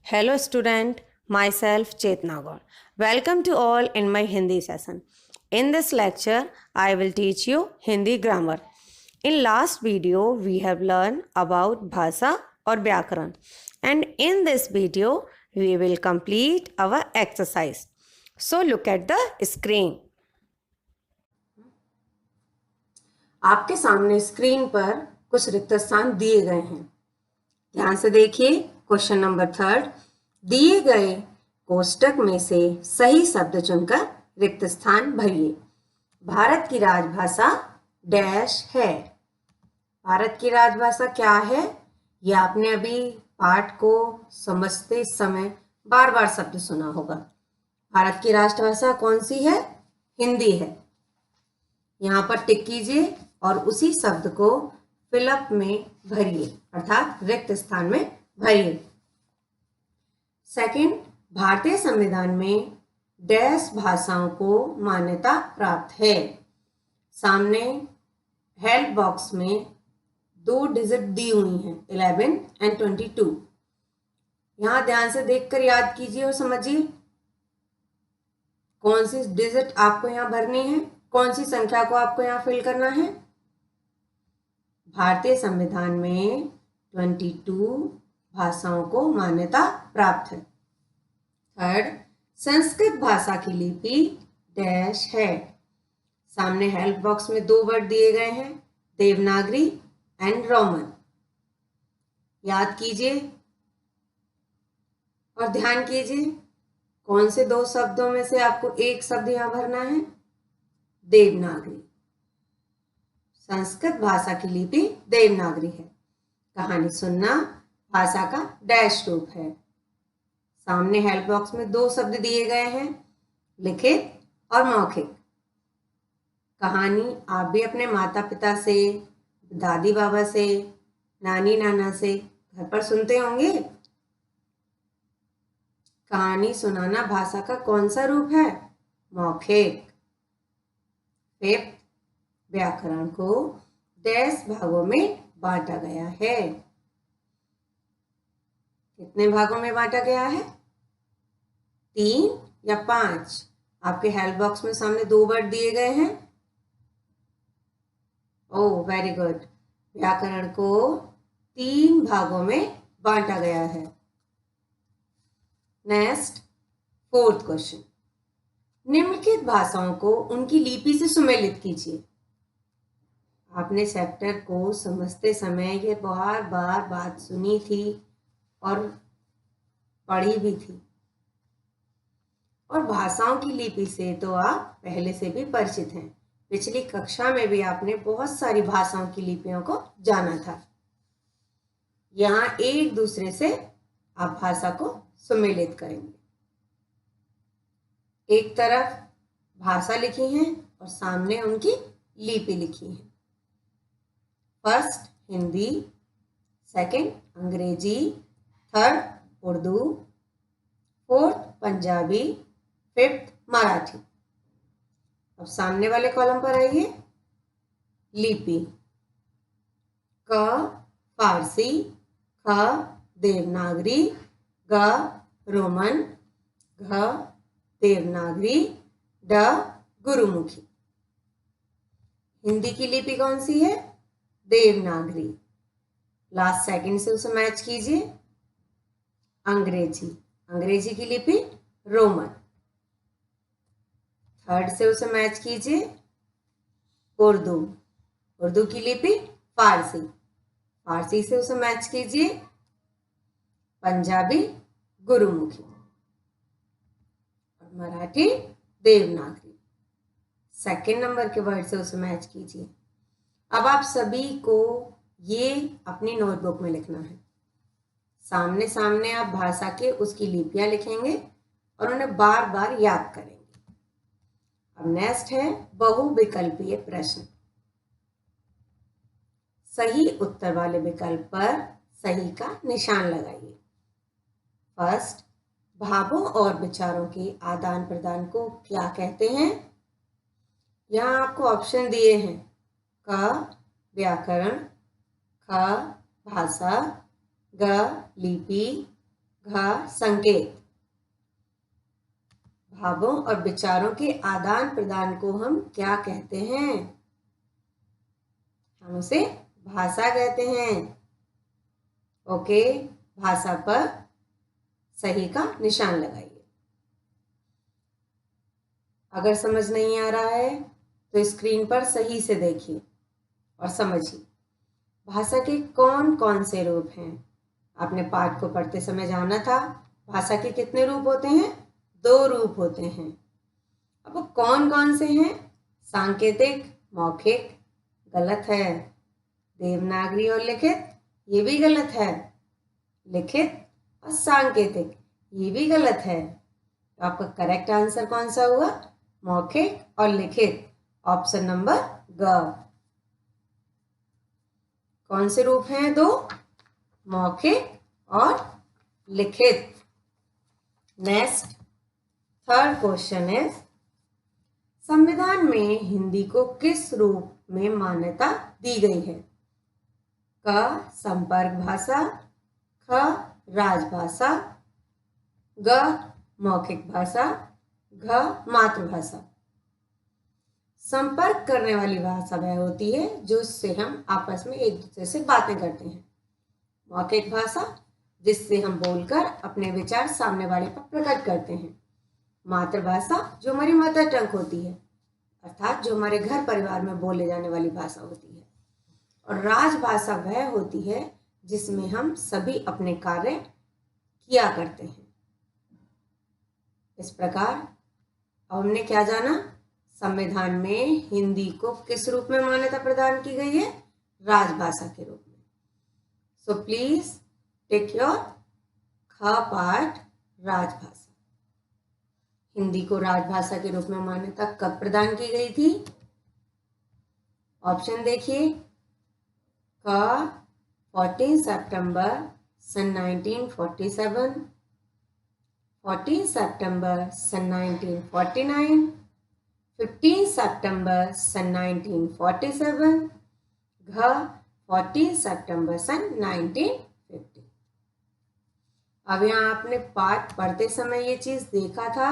Hello student, myself Chetna Gaur. Welcome to all in my Hindi session. In this lecture, I will teach you Hindi grammar. In last video, we have learned about Bhasa or Vyakaran. And in this video, we will complete our exercise. So look at the screen. आपके सामने screen पर कुछ रिक्त स्थान दिए गए हैं. ध्यान से देखिए. Question number 3. दिए गए कोष्टक में से सही शब्द चुनकर रिक्त स्थान भरिए. भारत की राजभाषा डैश है. भारत की राजभाषा क्या है? यह आपने अभी पाठ को समझते समय बार बार शब्द सुना होगा. भारत की राष्ट्रभाषा कौन सी है? हिंदी है. यहाँ पर टिक कीजिए और उसी शब्द को फिलअप में भरिए, अर्थात रिक्त स्थान में भरिए. सेकंड, भारतीय संविधान में डैश भाषाओं को मान्यता प्राप्त है. सामने हेल्प बॉक्स में 2 डिजिट दी हुई हैं, 11 और 22. यहाँ ध्यान से देखकर याद कीजिए और समझिए कौन सी डिजिट आपको यहाँ भरनी है, कौन सी संख्या को आपको यहाँ फिल करना है. भारतीय संविधान में 22 भाषाओं को मान्यता प्राप्त है. थर्ड, संस्कृत भाषा की लिपि डैश है. सामने हेल्प बॉक्स में 2 वर्ड दिए गए हैं, देवनागरी एंड रोमन. याद कीजिए और ध्यान कीजिए कौन से 2 शब्दों में से आपको एक शब्द यहां भरना है. देवनागरी. संस्कृत भाषा की लिपि देवनागरी है. कहानी सुनना भाषा का डैश रूप है. सामने हेल्प बॉक्स में 2 शब्द दिए गए हैं, लिखित और मौखिक. कहानी आप भी अपने माता पिता से, दादी बाबा से, नानी नाना से घर पर सुनते होंगे. कहानी सुनाना भाषा का कौन सा रूप है? मौखिक. फिफ्थ, व्याकरण को डैश भागों में बांटा गया है. कितने भागों में बांटा गया है? 3 या 5? आपके हेल्प बॉक्स में सामने 2 वर्ड दिए गए हैं. Oh very good. व्याकरण को 3 भागों में बांटा गया है. Next, fourth question. निम्नलिखित भाषाओं को उनकी लिपि से सुमेलित कीजिए. आपने चैप्टर को समझते समय ये बार बार बात सुनी थी और पढ़ी भी थी, और भाषाओं की लिपि से तो आप पहले से भी परिचित हैं. पिछली कक्षा में भी आपने बहुत सारी भाषाओं की लिपियों को जाना था. यहाँ एक दूसरे से आप भाषा को सुमेलित करेंगे. एक तरफ भाषा लिखी है और सामने उनकी लिपि लिखी है. फर्स्ट हिंदी, सेकंड अंग्रेजी, third Urdu, fourth Punjabi, fifth Marathi. अब सामने वाले कॉलम पर आइए. लिपि. क फारसी, ख देवनागरी, ग रोमन, घ देवनागरी, ड गुरुमुखी. हिंदी की लिपि कौन सी है? देवनागरी. लास्ट सेकंड से उसे मैच कीजिए. अंग्रेजी. अंग्रेजी की लिपि रोमन. थर्ड से उसे मैच कीजिए. उर्दू. उर्दू की लिपि फारसी. फारसी से उसे मैच कीजिए. पंजाबी गुरुमुखी. और मराठी देवनागरी. सेकंड नंबर के वर्ड से उसे मैच कीजिए. अब आप सभी को ये अपनी नोटबुक में लिखना है. सामने सामने आप भाषा के उसकी लिपियां लिखेंगे और उन्हें बार बार याद करेंगे. अब नेक्स्ट है बहुविकल्पीय प्रश्न. सही उत्तर वाले विकल्प पर सही का निशान लगाइए. फर्स्ट, भावों और विचारों के आदान प्रदान को क्या कहते हैं? यहाँ आपको ऑप्शन दिए हैं. क व्याकरण, ख भाषा, ग लिपि, घ संकेत। भावों और विचारों के आदान प्रदान को हम क्या कहते हैं? हम उसे भाषा कहते हैं। ओके, भाषा पर सही का निशान लगाइए। अगर समझ नहीं आ रहा है तो स्क्रीन पर सही से देखिए और समझिए। भाषा के कौन कौन से रूप हैं? आपने पाठ को पढ़ते समय जाना था। भाषा के कितने रूप होते हैं? 2 रूप होते हैं। अब वो कौन कौन से हैं? सांकेतिक, मौखिक, गलत है। देवनागरी और लिखित, ये भी गलत है। लिखित और सांकेतिक, ये भी गलत है। तो आपका करेक्ट आंसर कौन सा हुआ? मौखिक और लिखित, ऑप्शन नंबर ग। कौन से रूप हैं 2? मौखिक और लिखित। नेक्स्ट, थर्ड क्वेश्चन इज, संविधान में हिंदी को किस रूप में मान्यता दी गई है? क संपर्क भाषा, ख राजभाषा, ग मौखिक भाषा, घ मातृभाषा। संपर्क करने वाली भाषा वह होती है जो इससे हम आपस में एक दूसरे से बातें करते हैं। मौखिक भाषा, जिससे हम बोलकर अपने विचार सामने वाले पर प्रकट करते हैं। मातृभाषा, जो हमारी मदर टंग होती है, अर्थात जो हमारे घर परिवार में बोले जाने वाली भाषा होती है। और राजभाषा वह होती है जिसमें हम सभी अपने कार्य किया करते हैं। इस प्रकार हमने क्या जाना? संविधान में हिंदी को किस रूप में मान्यता प्रदान की गई है? राजभाषा के रूप में। सो प्लीज टेक योर ख पार्ट, राजभाषा। हिंदी को राजभाषा के रूप में मान्यता कब प्रदान की गई थी? ऑप्शन देखिए। क 14 सितंबर सन 1947, 14 सितंबर सन 1949, 15 सितंबर सन 1947, घ 14 सितंबर सन 1950। अब यहाँ आपने पाठ पढ़ते समय ये चीज देखा था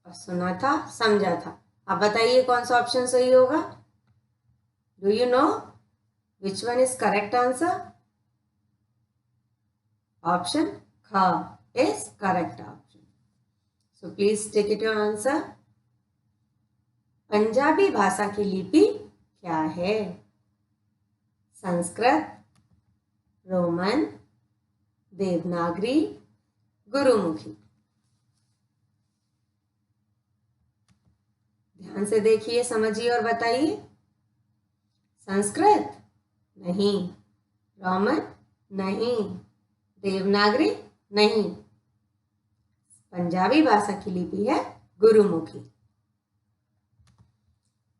और सुना था, समझा था। अब बताइए कौन सा ऑप्शन सही होगा? Do you know which one is correct answer? Option ख is correct option. So please take it your answer. Punjabi भाषा की लिपि क्या है? संस्कृत, रोमन, देवनागरी, गुरुमुखी। ध्यान से देखिए, समझिए और बताइए। संस्कृत नहीं, रोमन नहीं, देवनागरी नहीं। पंजाबी भाषा की लिपि है गुरुमुखी।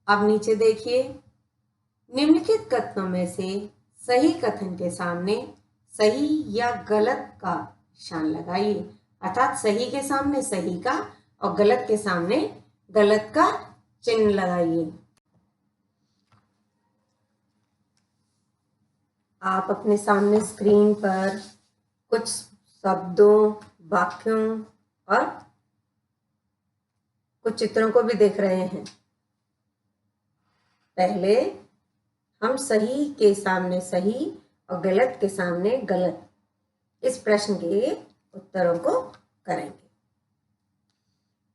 अब नीचे देखिए, निम्नलिखित कथनों में से सही कथन के सामने सही या गलत का निशान लगाइए। अर्थात सही के सामने सही का और गलत के सामने गलत का चिन्ह लगाइए। आप अपने सामने स्क्रीन पर कुछ शब्दों, वाक्यों और कुछ चित्रों को भी देख रहे हैं। पहले हम सही के सामने सही और गलत के सामने गलत, इस प्रश्न के उत्तरों को करेंगे।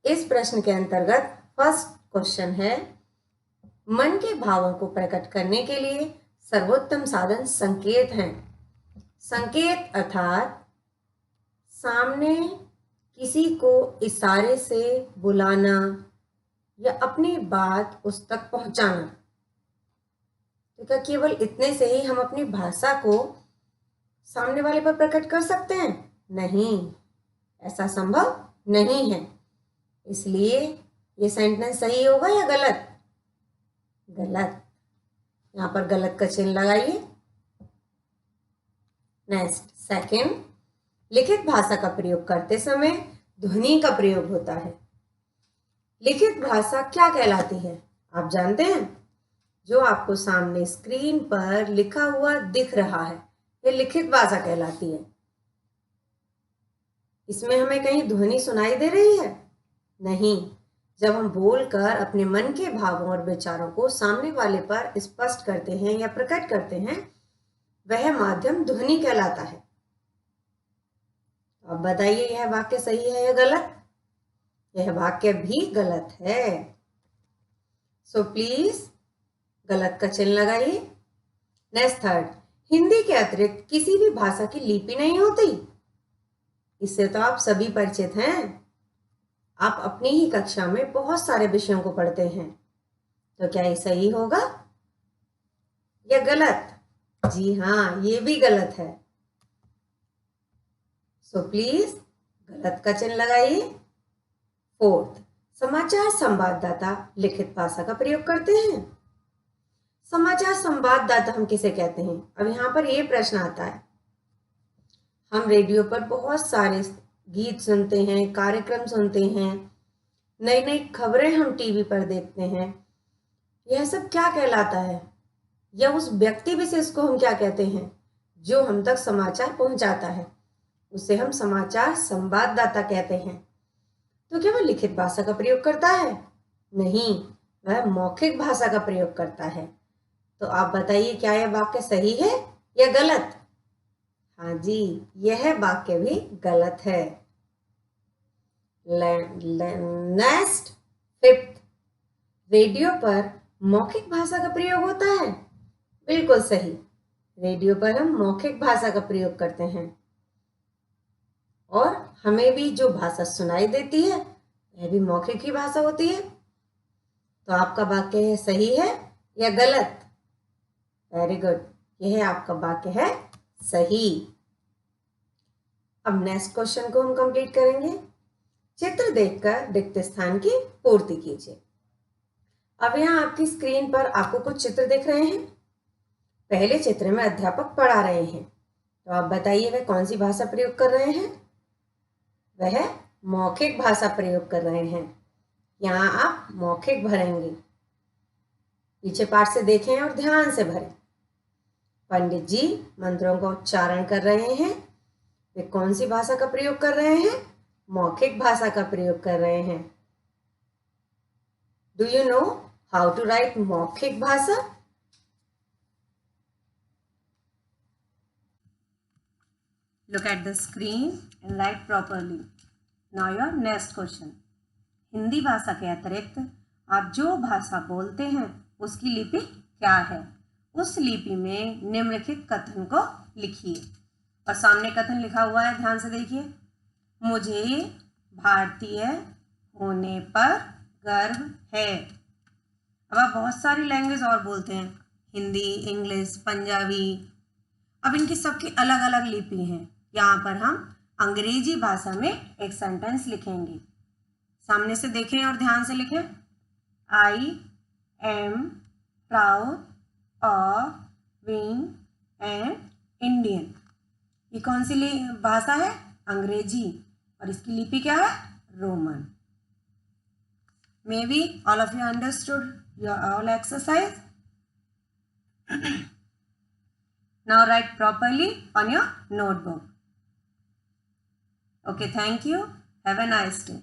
इस प्रश्न के अंतर्गत फर्स्ट क्वेश्चन है, मन के भावों को प्रकट करने के लिए सर्वोत्तम साधन संकेत हैं। संकेत अर्थात सामने किसी को इशारे से बुलाना या अपनी बात उस तक पहुंचाना। तो क्या केवल इतने से ही हम अपनी भाषा को सामने वाले पर प्रकट कर सकते हैं? नहीं, ऐसा संभव नहीं है। इसलिए ये सेंटेंस सही होगा या गलत? गलत। यहाँ पर गलत का चिन्ह लगाइए। नेक्स्ट, सेकंड, लिखित भाषा का प्रयोग करते समय ध्वनि का प्रयोग होता है। लिखित भाषा क्या कहलाती है? आप जानते हैं? जो आपको सामने स्क्रीन पर लिखा हुआ दिख रहा है, ये लिखित भाषा कहलाती है। इसमें हमें कहीं ध्वनि सुनाई दे रही है? नहीं। जब हम बोलकर अपने मन के भावों और विचारों को सामने वाले पर स्पष्ट करते हैं या प्रकट करते हैं, वह माध्यम ध्वनि कहलाता है। अब बताइए, यह वाक्य सही है या गलत? यह वाक्य भी गलत है। सो प्लीज गलत का चिन्ह लगाइए। नेक्स्ट थर्ड, हिंदी के अतिरिक्त किसी भी भाषा की लिपि नहीं होती। इससे तो आप सभी परिचित हैं। आप अपनी ही कक्षा में बहुत सारे विषयों को पढ़ते हैं। तो क्या ये सही होगा या गलत? जी हाँ, ये भी गलत है। सो प्लीज गलत का चिन्ह लगाइए। फोर्थ, समाचार संवाददाता लिखित भाषा का प्रयोग करते हैं। समाचार संवाददाता हम किसे कहते हैं? अब यहाँ पर ये प्रश्न आता है। हम रेडियो पर बहुत सारे गीत सुनते हैं, कार्यक्रम सुनते हैं, नई नई खबरें हम टीवी पर देखते हैं। यह सब क्या कहलाता है? या उस व्यक्ति विशेष को हम क्या कहते हैं जो हम तक समाचार पहुंचाता है? उसे हम समाचार संवाददाता कहते हैं। तो क्या वह लिखित भाषा का प्रयोग करता है? नहीं, वह मौखिक भाषा का प्रयोग करता है। तो आप बताइए, क्या यह वाक्य सही है या गलत? हाँ जी, यह वाक्य भी गलत है। नेक्स्ट फिफ्थ, रेडियो पर मौखिक भाषा का प्रयोग होता है। बिल्कुल सही, रेडियो पर हम मौखिक भाषा का प्रयोग करते हैं और हमें भी जो भाषा सुनाई देती है वह भी मौखिक ही भाषा होती है। तो आपका वाक्य सही है या गलत? वेरी गुड, यह आपका वाक्य है सही। अब नेक्स्ट क्वेश्चन को हम कंप्लीट करेंगे। चित्र देखकर रिक्त स्थान की पूर्ति कीजिए। अब यहाँ आपकी स्क्रीन पर आपको कुछ चित्र दिख रहे हैं। पहले चित्र में अध्यापक पढ़ा रहे हैं। तो आप बताइए, वह कौन सी भाषा प्रयोग कर रहे हैं? वह मौखिक भाषा प्रयोग कर रहे हैं। यहाँ आप मौखिक भरेंगे। पीछे पाठ से देखें और ध्यान से भरें। पंडित जी मंत्रों का उच्चारण कर रहे हैं। वे कौन सी भाषा का प्रयोग कर रहे हैं? मौखिक भाषा का प्रयोग कर रहे हैं। Do you know how to write मौखिक भाषा? Look at the screen and write properly. Now your next question. Hindi भाषा के अतिरिक्त आप जो भाषा बोलते हैं उसकी लिपि क्या है? उस लिपि में निम्नलिखित कथन को लिखिए। और सामने कथन लिखा हुआ है, ध्यान से देखिए। मुझे भारतीय होने पर गर्व है। अब आप बहुत सारी लैंग्वेज और बोलते हैं, हिंदी, इंग्लिश, पंजाबी। अब इनकी सबकी अलग अलग लिपि हैं। यहाँ पर हम अंग्रेजी भाषा में एक सेंटेंस लिखेंगे। सामने से देखें और ध्यान से लिखें। I am proud of being an Indian. ये कौन सी भाषा है? अंग्रेजी। और इसकी लिपि क्या है? Roman. Maybe all of you understood your all exercise. Now write properly on your notebook. Okay, thank you. Have a nice day.